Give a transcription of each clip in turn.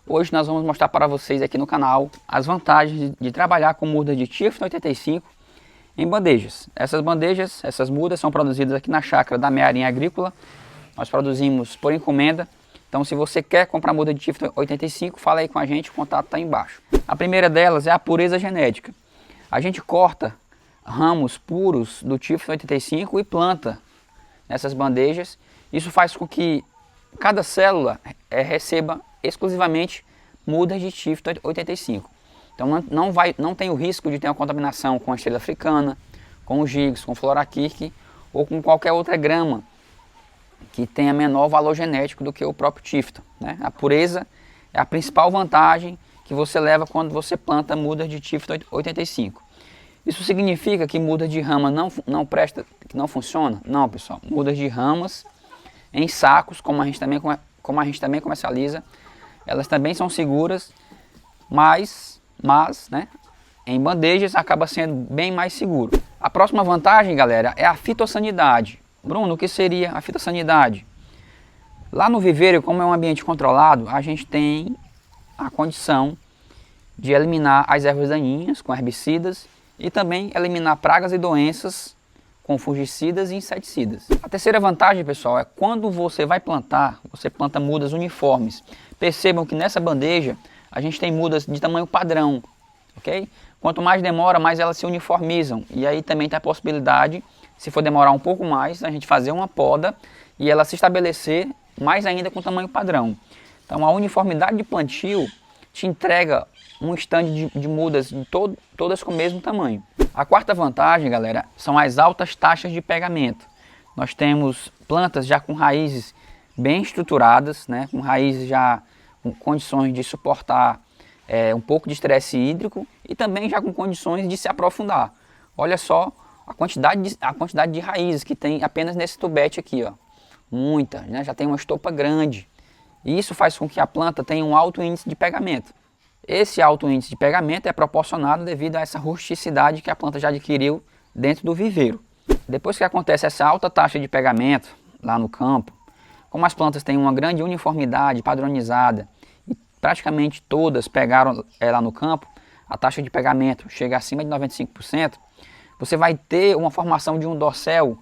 Hoje nós vamos mostrar para vocês aqui no canal as vantagens de trabalhar com mudas de Tifton 85 em bandejas. Essas mudas são produzidas aqui na chácara da Mearinha Agrícola. Nós produzimos por encomenda. Então se você quer comprar muda de Tifton 85, fala aí com a gente, o contato está aí embaixo. A primeira delas é a pureza genética. A gente corta ramos puros do Tifton 85 e planta nessas bandejas. Isso faz com que cada célula receba exclusivamente mudas de Tifton 85. Então não tem o risco de ter uma contaminação com a estrela africana, com o gigs, com o floraquirque ou com qualquer outra grama que tenha menor valor genético do que o próprio Tifton, né? A pureza é a principal vantagem que você leva quando você planta mudas de Tifton 85. Isso significa que mudas de rama não presta, que não funciona? Não, pessoal. Mudas de ramas em sacos, como a gente também comercializa, elas também são seguras, mas né, em bandejas acaba sendo bem mais seguro. A próxima vantagem, galera, é a fitossanidade. Bruno, o que seria a fitossanidade? Lá no viveiro, como é um ambiente controlado, a gente tem a condição de eliminar as ervas daninhas com herbicidas e também eliminar pragas e doenças com fungicidas e inseticidas. A terceira vantagem, pessoal, é quando você vai plantar, você planta mudas uniformes. Percebam que nessa bandeja a gente tem mudas de tamanho padrão, ok? Quanto mais demora, mais elas se uniformizam. E aí também tem a possibilidade, se for demorar um pouco mais, a gente fazer uma poda e ela se estabelecer mais ainda com tamanho padrão. Então a uniformidade de plantio te entrega um estande de mudas de todas com o mesmo tamanho. A quarta vantagem, galera, são as altas taxas de pegamento. Nós temos plantas já com raízes bem estruturadas, né, com raízes já com condições de suportar um pouco de estresse hídrico e também já com condições de se aprofundar. Olha só a quantidade de raízes que tem apenas nesse tubete aqui, ó. Muita, né, já tem uma estopa grande. E isso faz com que a planta tenha um alto índice de pegamento. Esse alto índice de pegamento é proporcionado devido a essa rusticidade que a planta já adquiriu dentro do viveiro. Depois que acontece essa alta taxa de pegamento lá no campo, como as plantas têm uma grande uniformidade padronizada e praticamente todas pegaram lá no campo, a taxa de pegamento chega acima de 95%, você vai ter uma formação de um dossel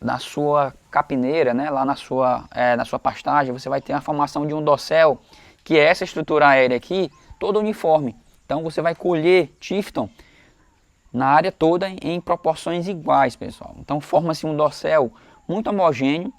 na sua capineira, né? Lá na sua pastagem, você vai ter a formação de um dossel, que é essa estrutura aérea aqui, toda uniforme. Então você vai colher Tifton na área toda em proporções iguais, pessoal. Então forma-se um dossel muito homogêneo,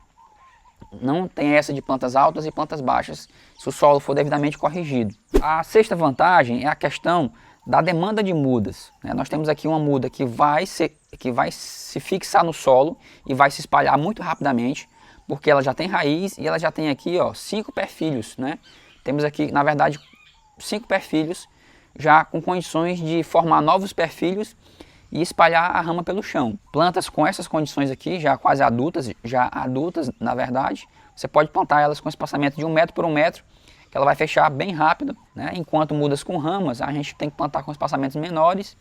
não tem essa de plantas altas e plantas baixas, se o solo for devidamente corrigido. A sexta vantagem é a questão da demanda de mudas, né? Nós temos aqui uma muda que vai se fixar no solo e vai se espalhar muito rapidamente, porque ela já tem raiz e ela já tem aqui, ó, 5 perfilhos, né? Temos aqui, na verdade, 5 perfilhos já com condições de formar novos perfilhos e espalhar a rama pelo chão. Plantas com essas condições aqui, já quase adultas, na verdade, você pode plantar elas com espaçamento de 1 metro por 1 metro, que ela vai fechar bem rápido, né? Enquanto mudas com ramas, a gente tem que plantar com espaçamentos menores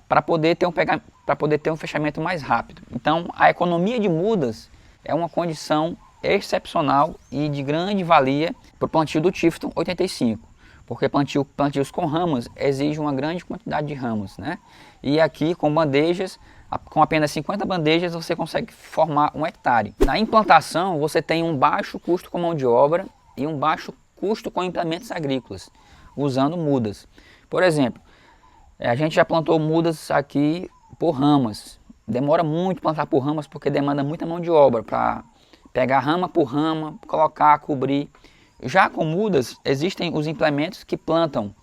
para poder ter um fechamento mais rápido. Então a economia de mudas é uma condição excepcional e de grande valia para o plantio do Tifton 85. Porque plantios com ramas exigem uma grande quantidade de ramos, né? E aqui com bandejas, com apenas 50 bandejas você consegue formar 1 hectare. Na implantação você tem um baixo custo com mão de obra e um baixo custo com implementos agrícolas, usando mudas. Por exemplo, a gente já plantou mudas aqui por ramas. Demora muito plantar por ramas porque demanda muita mão de obra para pegar rama por rama, colocar, cobrir. Já com mudas, existem os implementos que plantam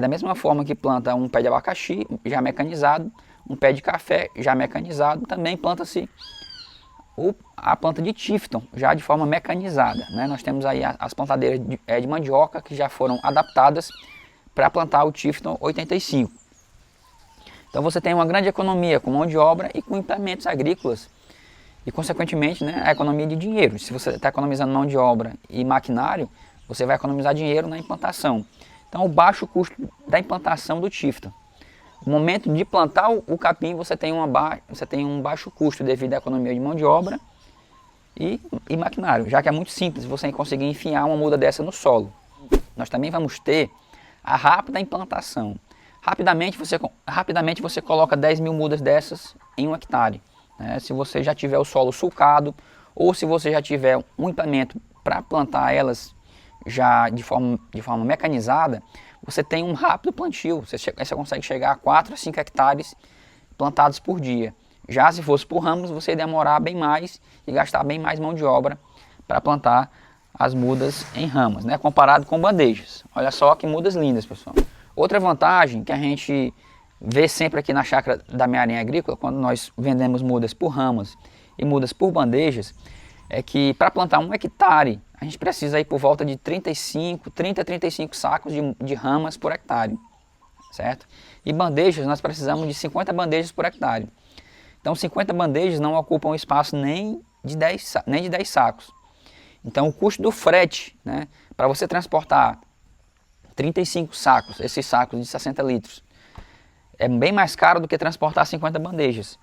da mesma forma que planta um pé de abacaxi, já mecanizado, um pé de café, já mecanizado, também planta-se a planta de Tifton, já de forma mecanizada, né? Nós temos aí as plantadeiras de mandioca que já foram adaptadas para plantar o Tifton 85. Então você tem uma grande economia com mão de obra e com implementos agrícolas e, consequentemente, né, a economia de dinheiro. Se você está economizando mão de obra e maquinário, você vai economizar dinheiro na implantação. Então, o baixo custo da implantação do Tifton. No momento de plantar o capim, você tem um baixo custo devido à economia de mão de obra e maquinário, já que é muito simples você conseguir enfiar uma muda dessa no solo. nós também vamos ter a rápida implantação. Rapidamente você coloca 10 mil mudas dessas em 1 hectare. Né? Se você já tiver o solo sulcado, ou se você já tiver um implemento para plantar elas já de forma mecanizada, você tem um rápido plantio. Você consegue chegar a 4 a 5 hectares plantados por dia. Já se fosse por ramos, você ia demorar bem mais e gastar bem mais mão de obra para plantar as mudas em ramas, né? Comparado com bandejas. Olha só que mudas lindas, pessoal. Outra vantagem que a gente vê sempre aqui na chácara da Mearinha Agrícola, quando nós vendemos mudas por ramas e mudas por bandejas, é que para plantar 1 hectare, a gente precisa ir por volta de 30 a 35 sacos de ramas por hectare, certo? E bandejas, nós precisamos de 50 bandejas por hectare. Então 50 bandejas não ocupam espaço nem de 10 sacos. Então o custo do frete, né, para você transportar 35 sacos, esses sacos de 60 litros, é bem mais caro do que transportar 50 bandejas.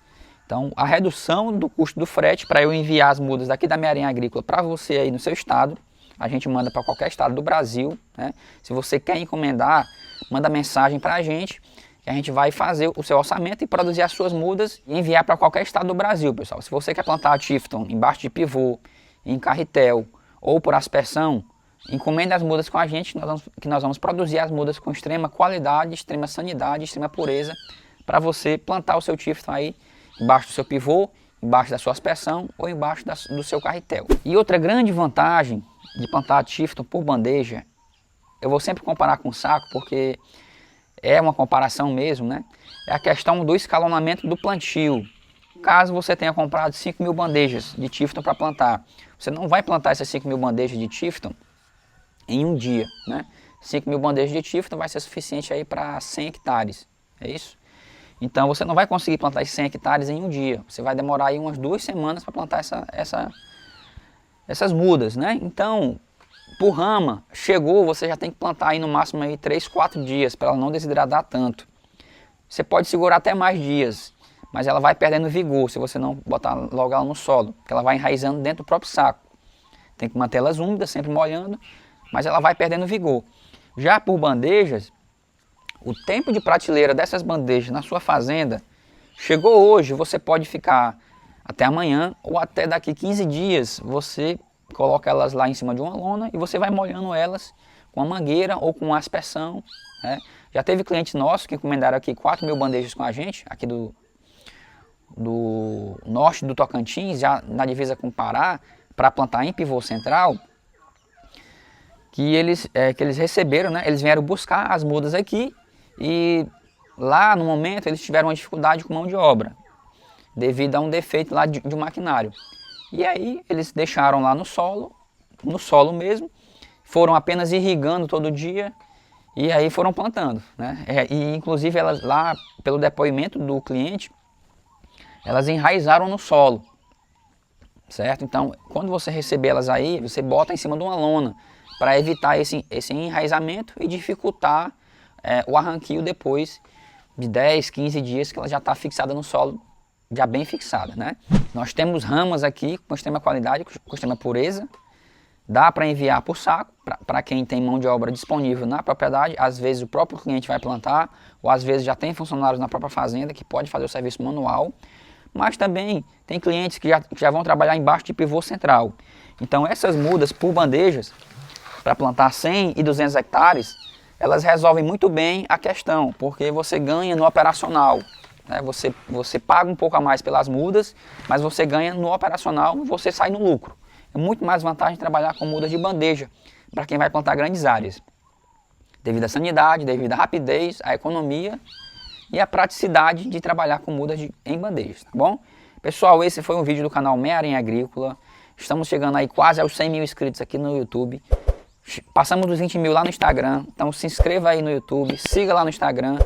Então a redução do custo do frete para eu enviar as mudas daqui da Mearinha Agrícola para você aí no seu estado, a gente manda para qualquer estado do Brasil, né? Se você quer encomendar, manda mensagem para a gente, que a gente vai fazer o seu orçamento e produzir as suas mudas e enviar para qualquer estado do Brasil, pessoal. Se você quer plantar a Tifton embaixo de pivô, em carretel ou por aspersão, encomenda as mudas com a gente, que nós vamos produzir as mudas com extrema qualidade, extrema sanidade, extrema pureza, para você plantar o seu Tifton aí embaixo do seu pivô, embaixo da sua aspersão ou embaixo do seu carretel. E outra grande vantagem de plantar a Tifton por bandeja, eu vou sempre comparar com saco, porque é uma comparação mesmo, né? É a questão do escalonamento do plantio. Caso você tenha comprado 5 mil bandejas de Tifton para plantar, você não vai plantar essas 5 mil bandejas de Tifton em um dia, né? 5 mil bandejas de Tifton vai ser suficiente aí para 100 hectares, é isso? Então você não vai conseguir plantar esses 100 hectares em um dia, você vai demorar aí umas 2 semanas para plantar essas mudas, né? Então, por rama, chegou, você já tem que plantar aí no máximo aí 3, 4 dias para ela não desidratar tanto. Você pode segurar até mais dias, mas ela vai perdendo vigor se você não botar logo ela no solo, porque ela vai enraizando dentro do próprio saco. Tem que manter elas úmidas, sempre molhando, mas ela vai perdendo vigor. Já por bandejas, o tempo de prateleira dessas bandejas na sua fazenda, chegou hoje, você pode ficar até amanhã ou até daqui 15 dias, você coloca elas lá em cima de uma lona e você vai molhando elas com a mangueira ou com a aspersão, né? Já teve clientes nossos que encomendaram aqui 4 mil bandejas com a gente, aqui do norte do Tocantins, já na divisa com o Pará, para plantar em pivô central, que eles receberam, né? Eles vieram buscar as mudas aqui e lá no momento eles tiveram uma dificuldade com mão de obra, devido a um defeito lá de um maquinário. E aí eles deixaram lá no solo mesmo, foram apenas irrigando todo dia e aí foram plantando, né? E inclusive elas lá, pelo depoimento do cliente, elas enraizaram no solo, certo? Então, quando você receber elas aí, você bota em cima de uma lona para evitar esse enraizamento e dificultar o arranquio depois de 10, 15 dias que ela já está fixada no solo, já bem fixada, né? Nós temos ramas aqui com extrema qualidade, com extrema pureza. Dá para enviar por saco, para quem tem mão de obra disponível na propriedade. Às vezes o próprio cliente vai plantar, ou às vezes já tem funcionários na própria fazenda que pode fazer o serviço manual. Mas também tem clientes que já vão trabalhar embaixo de pivô central. Então essas mudas por bandejas, para plantar 100 e 200 hectares, elas resolvem muito bem a questão, porque você ganha no operacional. Né? Você paga um pouco a mais pelas mudas, mas você ganha no operacional, você sai no lucro. É muito mais vantagem trabalhar com mudas de bandeja para quem vai plantar grandes áreas. Devido à sanidade, devido à rapidez, à economia e à praticidade de trabalhar com mudas em bandejas, tá bom? Pessoal, esse foi um vídeo do canal Mearinha Agrícola. Estamos chegando aí quase aos 100 mil inscritos aqui no YouTube. Passamos dos 20 mil lá no Instagram, então se inscreva aí no YouTube, siga lá no Instagram,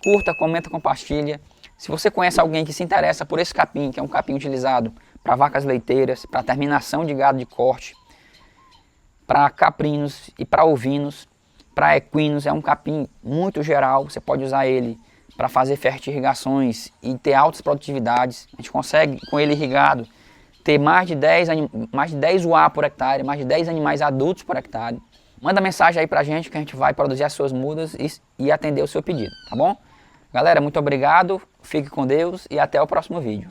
curta, comenta, compartilha. Se você conhece alguém que se interessa por esse capim, que é um capim utilizado para vacas leiteiras, para terminação de gado de corte, para caprinos e para ovinos, para equinos, é um capim muito geral, você pode usar ele para fazer fertirrigações e ter altas produtividades. A gente consegue, com ele irrigado, ter mais de 10 UA por hectare, mais de 10 animais adultos por hectare. manda mensagem aí pra gente que a gente vai produzir as suas mudas e atender o seu pedido, tá bom? Galera, muito obrigado, fique com Deus e até o próximo vídeo.